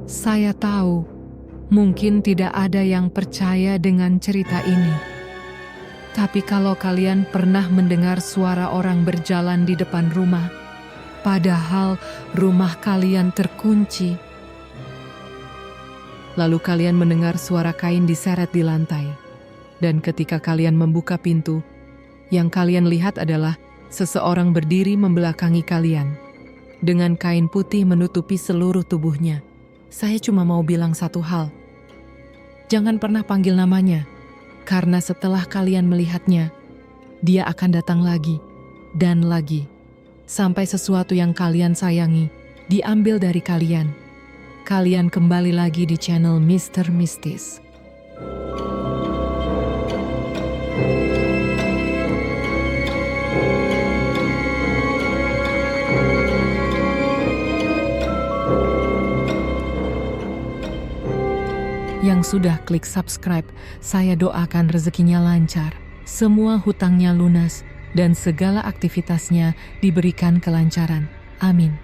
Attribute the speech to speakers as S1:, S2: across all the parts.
S1: Saya tahu, mungkin tidak ada yang percaya dengan cerita ini. Tapi kalau kalian pernah mendengar suara orang berjalan di depan rumah, padahal rumah kalian terkunci, lalu kalian mendengar suara kain diseret di lantai, dan ketika kalian membuka pintu, yang kalian lihat adalah seseorang berdiri membelakangi kalian, dengan kain putih menutupi seluruh tubuhnya. Saya cuma mau bilang satu hal. Jangan pernah panggil namanya, karena setelah kalian melihatnya, dia akan datang lagi dan lagi, sampai sesuatu yang kalian sayangi diambil dari kalian. Kalian kembali lagi di channel Mr. Mistis. Yang sudah klik subscribe, saya doakan rezekinya lancar, semua hutangnya lunas, dan segala aktivitasnya diberikan kelancaran. Amin.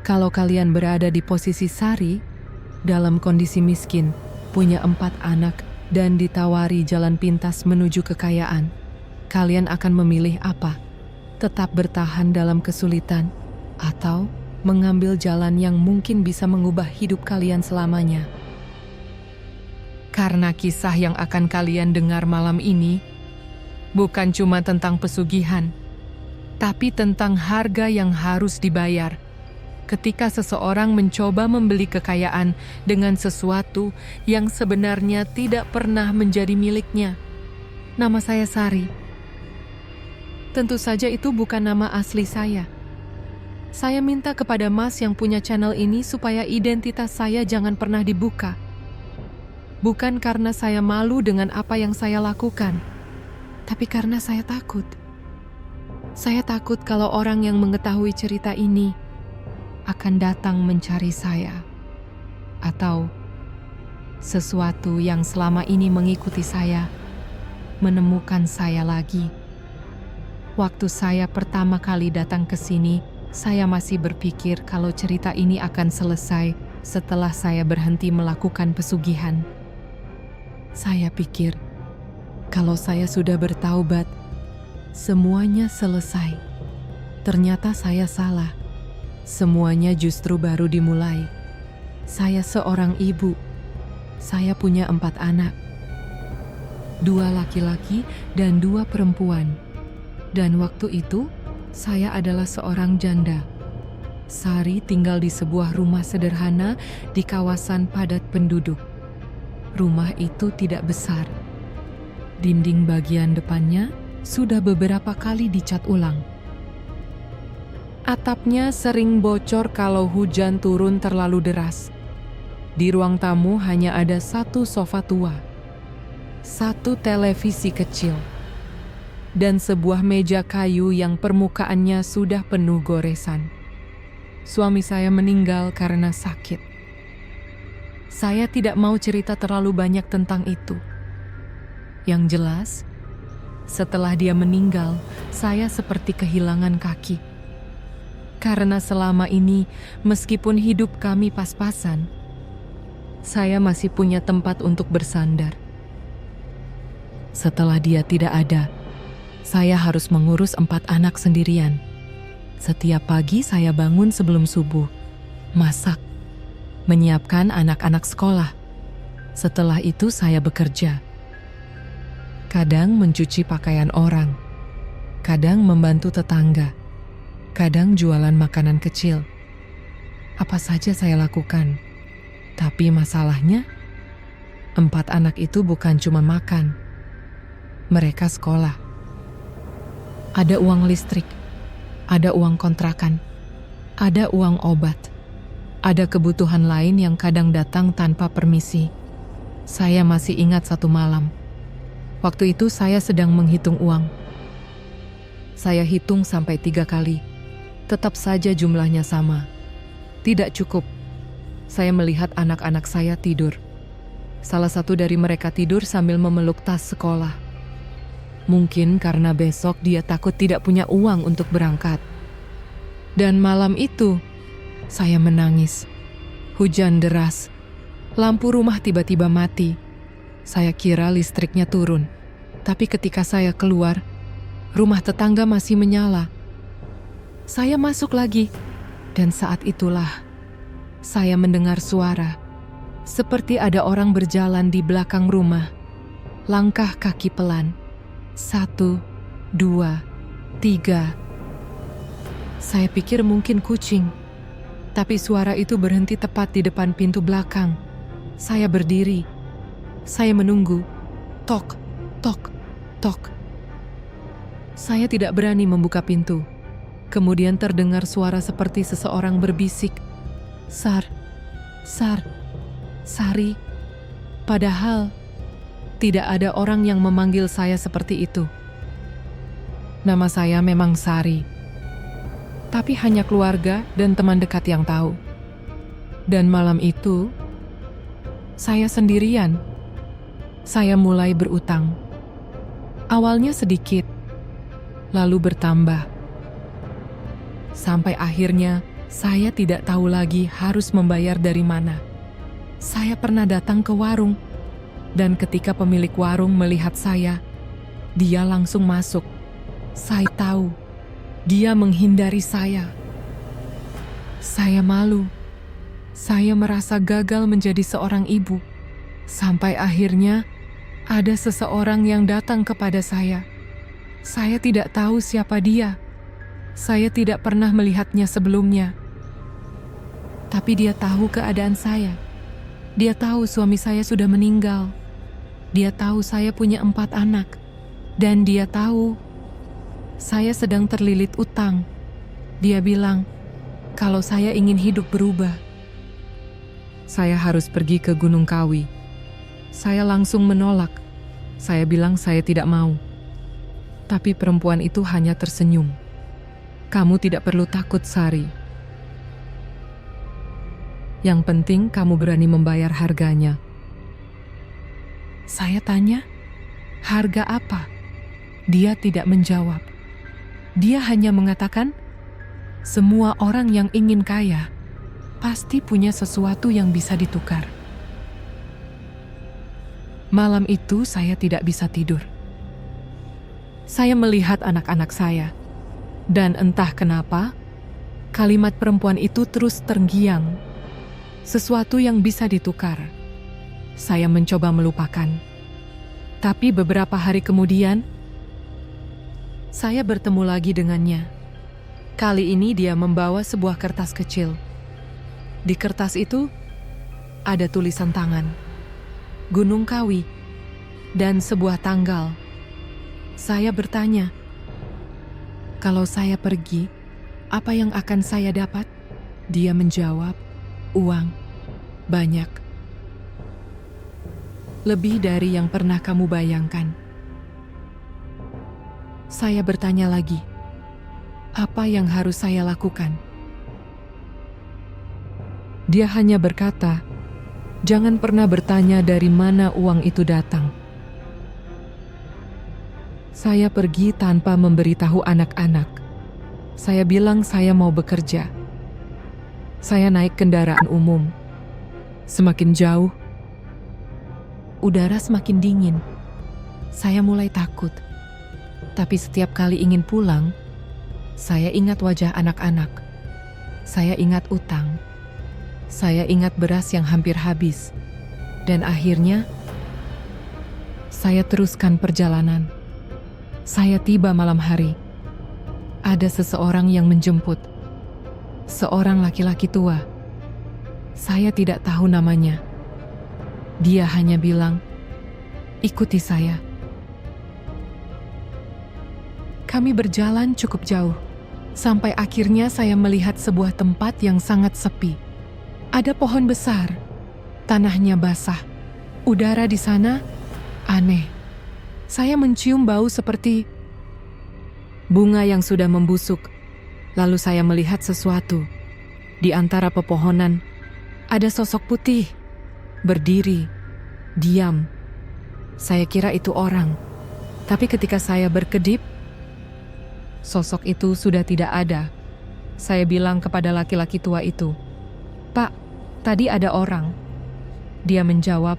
S1: Kalau kalian berada di posisi Sari, dalam kondisi miskin, punya 4 anak, dan ditawari jalan pintas menuju kekayaan, kalian akan memilih apa? Tetap bertahan dalam kesulitan, atau mengambil jalan yang mungkin bisa mengubah hidup kalian selamanya? Karena kisah yang akan kalian dengar malam ini bukan cuma tentang pesugihan, tapi tentang harga yang harus dibayar ketika seseorang mencoba membeli kekayaan dengan sesuatu yang sebenarnya tidak pernah menjadi miliknya. Nama saya Sari. Tentu saja itu bukan nama asli saya. Saya minta kepada Mas yang punya channel ini supaya identitas saya jangan pernah dibuka. Bukan karena saya malu dengan apa yang saya lakukan, tapi karena saya takut. Saya takut kalau orang yang mengetahui cerita ini akan datang mencari saya, atau sesuatu yang selama ini mengikuti saya menemukan saya lagi. Waktu saya pertama kali datang ke sini, saya masih berpikir kalau cerita ini akan selesai setelah saya berhenti melakukan pesugihan. Saya pikir, kalau saya sudah bertaubat, semuanya selesai. Ternyata saya salah. Semuanya justru baru dimulai. Saya seorang ibu. Saya punya 4 anak. 2 laki-laki dan 2 perempuan. Dan waktu itu, saya adalah seorang janda. Sari tinggal di sebuah rumah sederhana di kawasan padat penduduk. Rumah itu tidak besar. Dinding bagian depannya sudah beberapa kali dicat ulang. Atapnya sering bocor kalau hujan turun terlalu deras. Di ruang tamu hanya ada 1 sofa tua, 1 televisi kecil, dan sebuah meja kayu yang permukaannya sudah penuh goresan. Suami saya meninggal karena sakit. Saya tidak mau cerita terlalu banyak tentang itu. Yang jelas, setelah dia meninggal, saya seperti kehilangan kaki. Karena selama ini, meskipun hidup kami pas-pasan, saya masih punya tempat untuk bersandar. Setelah dia tidak ada, saya harus mengurus 4 anak sendirian. Setiap pagi saya bangun sebelum subuh, masak, menyiapkan anak-anak sekolah. Setelah itu saya bekerja. Kadang mencuci pakaian orang, kadang membantu tetangga, kadang jualan makanan kecil. Apa saja saya lakukan. Tapi masalahnya, 4 anak itu bukan cuma makan. Mereka sekolah. Ada uang listrik, ada uang kontrakan, ada uang obat. Ada kebutuhan lain yang kadang datang tanpa permisi. Saya masih ingat satu malam. Waktu itu saya sedang menghitung uang. Saya hitung sampai 3 kali. Tetap saja jumlahnya sama. Tidak cukup. Saya melihat anak-anak saya tidur. Salah satu dari mereka tidur sambil memeluk tas sekolah. Mungkin karena besok dia takut tidak punya uang untuk berangkat. Dan malam itu, saya menangis. Hujan deras. Lampu rumah tiba-tiba mati. Saya kira listriknya turun. Tapi ketika saya keluar, rumah tetangga masih menyala. Saya masuk lagi, dan saat itulah saya mendengar suara. Seperti ada orang berjalan di belakang rumah. Langkah kaki pelan. 1, 2, 3. Saya pikir mungkin kucing. Tapi suara itu berhenti tepat di depan pintu belakang. Saya berdiri. Saya menunggu. Tok, tok, tok. Saya tidak berani membuka pintu. Kemudian terdengar suara seperti seseorang berbisik. Sar, Sar, Sari. Padahal tidak ada orang yang memanggil saya seperti itu. Nama saya memang Sari. Tapi hanya keluarga dan teman dekat yang tahu. Dan malam itu, saya sendirian. Saya mulai berutang. Awalnya sedikit, lalu bertambah. Sampai akhirnya, saya tidak tahu lagi harus membayar dari mana. Saya pernah datang ke warung, dan ketika pemilik warung melihat saya, dia langsung masuk. Saya tahu. Dia menghindari saya. Saya malu. Saya merasa gagal menjadi seorang ibu. Sampai akhirnya ada seseorang yang datang kepada saya. Saya tidak tahu siapa dia. Saya tidak pernah melihatnya sebelumnya. Tapi dia tahu keadaan saya. Dia tahu suami saya sudah meninggal. Dia tahu saya punya 4 anak. Dan dia tahu saya sedang terlilit utang. Dia bilang, kalau saya ingin hidup berubah, saya harus pergi ke Gunung Kawi. Saya langsung menolak. Saya bilang saya tidak mau. Tapi perempuan itu hanya tersenyum. Kamu tidak perlu takut, Sari. Yang penting kamu berani membayar harganya. Saya tanya, harga apa? Dia tidak menjawab. Dia hanya mengatakan, semua orang yang ingin kaya pasti punya sesuatu yang bisa ditukar. Malam itu saya tidak bisa tidur. Saya melihat anak-anak saya, dan entah kenapa, kalimat perempuan itu terus terngiang. Sesuatu yang bisa ditukar. Saya mencoba melupakan. Tapi beberapa hari kemudian, saya bertemu lagi dengannya. Kali ini dia membawa sebuah kertas kecil. Di kertas itu ada tulisan tangan, Gunung Kawi, dan sebuah tanggal. Saya bertanya, kalau saya pergi, apa yang akan saya dapat? Dia menjawab, uang, banyak. Lebih dari yang pernah kamu bayangkan. Saya bertanya lagi, apa yang harus saya lakukan? Dia hanya berkata, jangan pernah bertanya dari mana uang itu datang. Saya pergi tanpa memberitahu anak-anak. Saya bilang saya mau bekerja. Saya naik kendaraan umum. Semakin jauh, udara semakin dingin. Saya mulai takut. Tapi setiap kali ingin pulang, saya ingat wajah anak-anak. Saya ingat utang. Saya ingat beras yang hampir habis. Dan akhirnya, saya teruskan perjalanan. Saya tiba malam hari. Ada seseorang yang menjemput. Seorang laki-laki tua. Saya tidak tahu namanya. Dia hanya bilang, ikuti saya. Kami berjalan cukup jauh, sampai akhirnya saya melihat sebuah tempat yang sangat sepi. Ada pohon besar, tanahnya basah. Udara di sana aneh. Saya mencium bau seperti bunga yang sudah membusuk. Lalu saya melihat sesuatu. Di antara pepohonan, ada sosok putih, berdiri, diam. Saya kira itu orang. Tapi ketika saya berkedip, sosok itu sudah tidak ada. Saya bilang kepada laki-laki tua itu, "Pak, Tadi ada orang. Dia menjawab,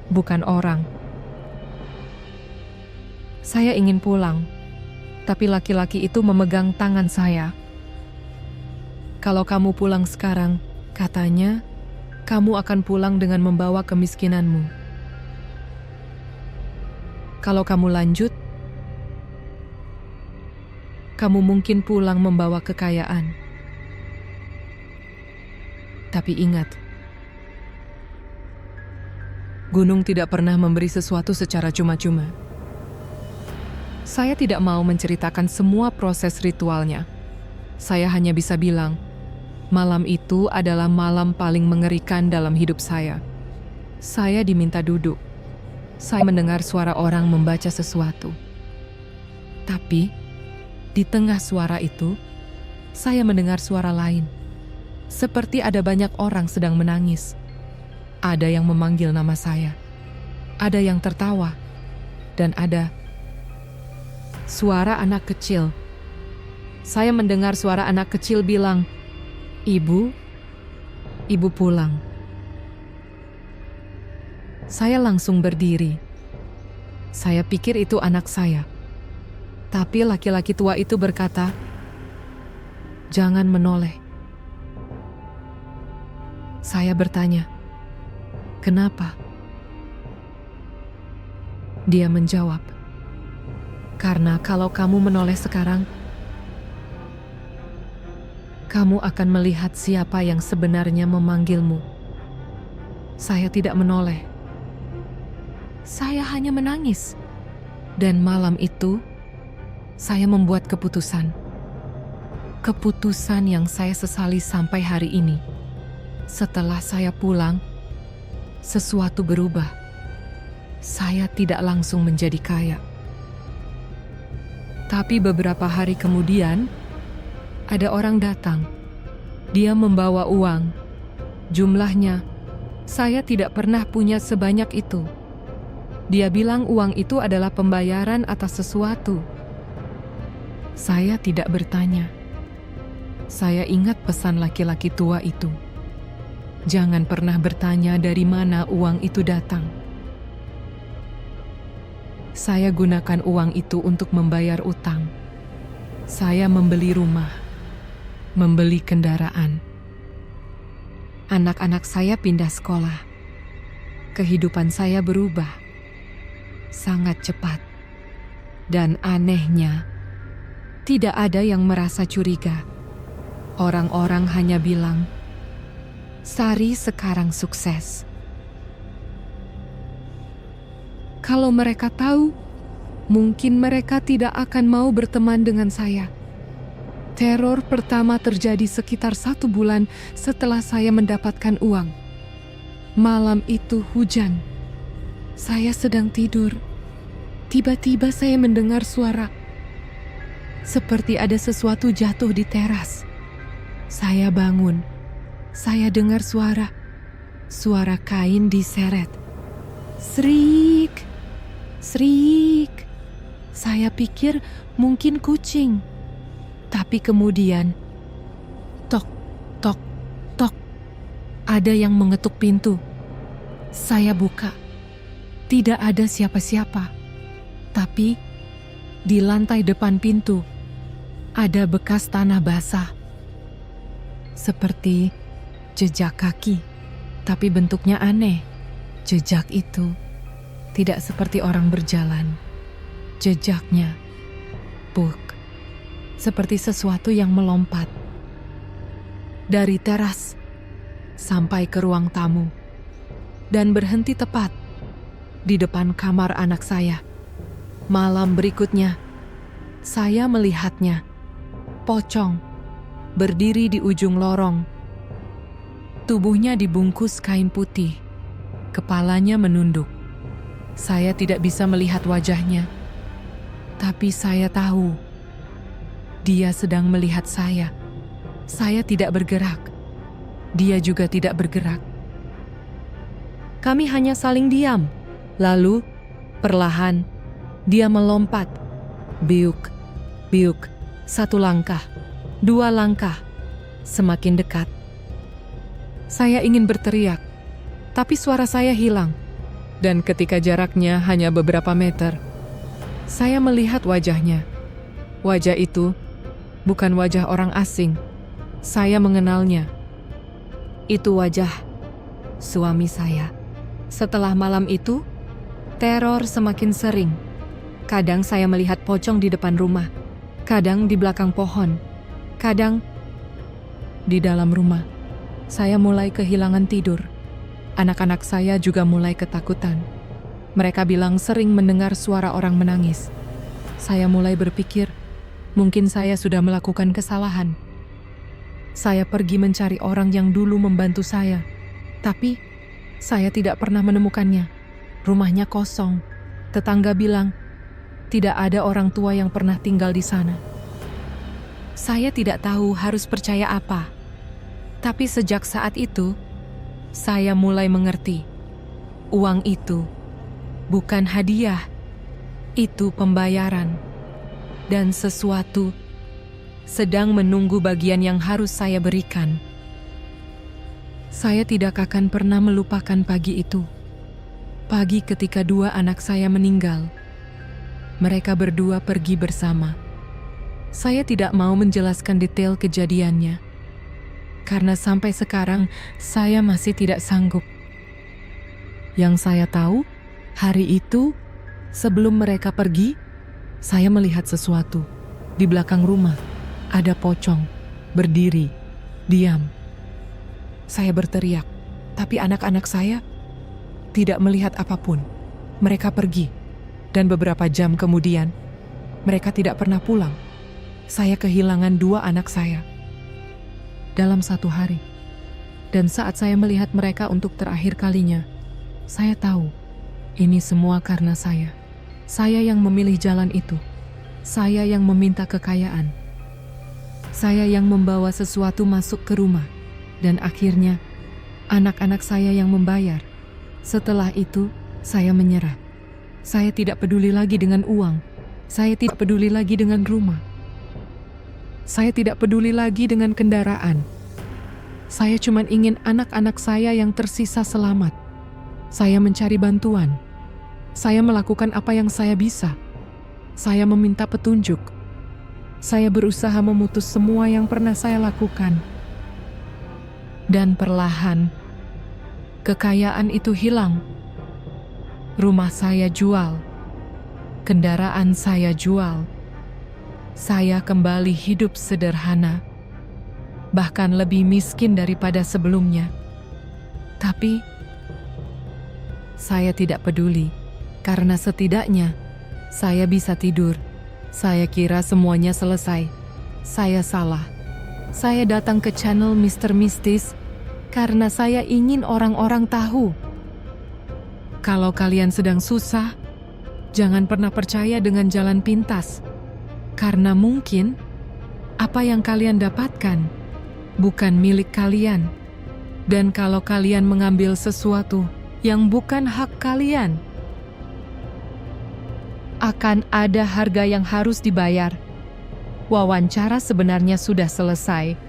S1: bukan orang. Saya ingin pulang, tapi laki-laki itu memegang tangan saya. Kalau kamu pulang sekarang, katanya, kamu akan pulang dengan membawa kemiskinanmu. Kalau kamu lanjut, kamu mungkin pulang membawa kekayaan. Tapi ingat, gunung tidak pernah memberi sesuatu secara cuma-cuma. Saya tidak mau menceritakan semua proses ritualnya. Saya hanya bisa bilang, malam itu adalah malam paling mengerikan dalam hidup saya. Saya diminta duduk. Saya mendengar suara orang membaca sesuatu. Tapi, di tengah suara itu, saya mendengar suara lain. Seperti ada banyak orang sedang menangis. Ada yang memanggil nama saya. Ada yang tertawa. Dan ada suara anak kecil. Saya mendengar suara anak kecil bilang, "Ibu, ibu pulang." Saya langsung berdiri. Saya pikir itu anak saya. Tapi laki-laki tua itu berkata, "Jangan menoleh." Saya bertanya, "Kenapa?" Dia menjawab, "Karena kalau kamu menoleh sekarang, kamu akan melihat siapa yang sebenarnya memanggilmu." Saya tidak menoleh. Saya hanya menangis. Dan malam itu, saya membuat keputusan. Keputusan yang saya sesali sampai hari ini. Setelah saya pulang, sesuatu berubah. Saya tidak langsung menjadi kaya. Tapi beberapa hari kemudian, ada orang datang. Dia membawa uang. Jumlahnya, saya tidak pernah punya sebanyak itu. Dia bilang uang itu adalah pembayaran atas sesuatu. Saya tidak bertanya. Saya ingat pesan laki-laki tua itu. Jangan pernah bertanya dari mana uang itu datang. Saya gunakan uang itu untuk membayar utang. Saya membeli rumah, membeli kendaraan. Anak-anak saya pindah sekolah. Kehidupan saya berubah sangat cepat. Dan anehnya, tidak ada yang merasa curiga. Orang-orang hanya bilang, "Sari sekarang sukses." Kalau mereka tahu, mungkin mereka tidak akan mau berteman dengan saya. Teror pertama terjadi sekitar 1 bulan setelah saya mendapatkan uang. Malam itu hujan. Saya sedang tidur. Tiba-tiba saya mendengar suara. Seperti ada sesuatu jatuh di teras. Saya bangun. Saya dengar suara. Suara kain diseret. Srik, srik. Saya pikir mungkin kucing. Tapi kemudian, tok, tok, tok. Ada yang mengetuk pintu. Saya buka. Tidak ada siapa-siapa. Tapi di lantai depan pintu, ada bekas tanah basah. Seperti jejak kaki, tapi bentuknya aneh. Jejak itu tidak seperti orang berjalan. Jejaknya buk, seperti sesuatu yang melompat. Dari teras sampai ke ruang tamu. Dan berhenti tepat di depan kamar anak saya. Malam berikutnya, saya melihatnya. Pocong, berdiri di ujung lorong. Tubuhnya dibungkus kain putih. Kepalanya menunduk. Saya tidak bisa melihat wajahnya. Tapi saya tahu, dia sedang melihat saya. Saya tidak bergerak. Dia juga tidak bergerak. Kami hanya saling diam. Lalu, perlahan, dia melompat. Biuk, biuk. 1 langkah, 2 langkah. Semakin dekat. Saya ingin berteriak, tapi suara saya hilang. Dan ketika jaraknya hanya beberapa meter, saya melihat wajahnya. Wajah itu bukan wajah orang asing. Saya mengenalnya. Itu wajah suami saya. Setelah malam itu, teror semakin sering. Kadang saya melihat pocong di depan rumah, kadang di belakang pohon, kadang di dalam rumah. Saya mulai kehilangan tidur. Anak-anak saya juga mulai ketakutan. Mereka bilang sering mendengar suara orang menangis. Saya mulai berpikir, mungkin saya sudah melakukan kesalahan. Saya pergi mencari orang yang dulu membantu saya, tapi saya tidak pernah menemukannya. Rumahnya kosong. Tetangga bilang, tidak ada orang tua yang pernah tinggal di sana. Saya tidak tahu harus percaya apa. Tapi sejak saat itu, saya mulai mengerti. Uang itu bukan hadiah, itu pembayaran. Dan sesuatu sedang menunggu bagian yang harus saya berikan. Saya tidak akan pernah melupakan pagi itu. Pagi ketika 2 anak saya meninggal. Mereka berdua pergi bersama. Saya tidak mau menjelaskan detail kejadiannya, karena sampai sekarang saya masih tidak sanggup. Yang saya tahu, hari itu sebelum mereka pergi, saya melihat sesuatu. Di belakang rumah ada pocong, berdiri, diam. Saya berteriak, tapi anak-anak saya tidak melihat apapun. Mereka pergi, dan beberapa jam kemudian, mereka tidak pernah pulang. Saya kehilangan 2 anak saya dalam 1 hari. Dan saat saya melihat mereka untuk terakhir kalinya, saya tahu ini semua karena saya. Saya yang memilih jalan itu. Saya yang meminta kekayaan. Saya yang membawa sesuatu masuk ke rumah. Dan akhirnya, anak-anak saya yang membayar. Setelah itu, saya menyerah. Saya tidak peduli lagi dengan uang. Saya tidak peduli lagi dengan rumah. Saya tidak peduli lagi dengan kendaraan. Saya cuma ingin anak-anak saya yang tersisa selamat. Saya mencari bantuan. Saya melakukan apa yang saya bisa. Saya meminta petunjuk. Saya berusaha memutus semua yang pernah saya lakukan. Dan perlahan, kekayaan itu hilang. Rumah saya jual. Kendaraan saya jual. Saya kembali hidup sederhana, bahkan lebih miskin daripada sebelumnya. Tapi, saya tidak peduli, karena setidaknya saya bisa tidur. Saya kira semuanya selesai. Saya salah. Saya datang ke channel Mr. Mistis karena saya ingin orang-orang tahu. Kalau kalian sedang susah, jangan pernah percaya dengan jalan pintas. Karena mungkin apa yang kalian dapatkan bukan milik kalian. Dan kalau kalian mengambil sesuatu yang bukan hak kalian, akan ada harga yang harus dibayar. Wawancara sebenarnya sudah selesai.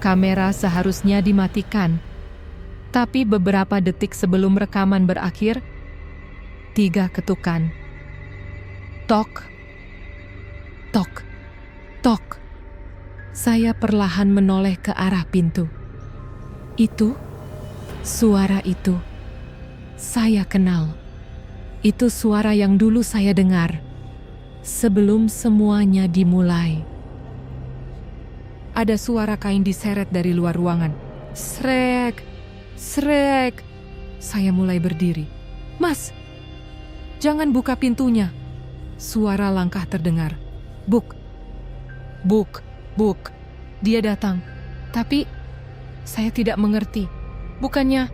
S1: Kamera seharusnya dimatikan. Tapi beberapa detik sebelum rekaman berakhir, 3 ketukan. Tok. Tok, tok. Saya perlahan menoleh ke arah pintu. Itu, suara itu, saya kenal. Itu suara yang dulu saya dengar sebelum semuanya dimulai. Ada suara kain diseret dari luar ruangan. Srek, srek. Saya mulai berdiri. Mas, jangan buka pintunya. Suara langkah terdengar. Buk, buk, buk. Dia datang. Tapi saya tidak mengerti. Bukannya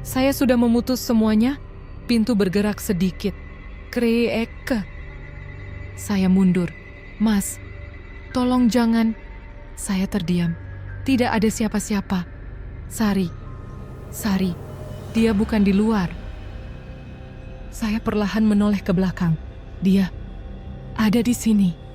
S1: saya sudah memutus semuanya? Pintu bergerak sedikit. Kreek. Saya mundur. Mas, tolong jangan. Saya terdiam. Tidak ada siapa-siapa. Sari. Sari. Dia bukan di luar. Saya perlahan menoleh ke belakang. Dia ada di sini.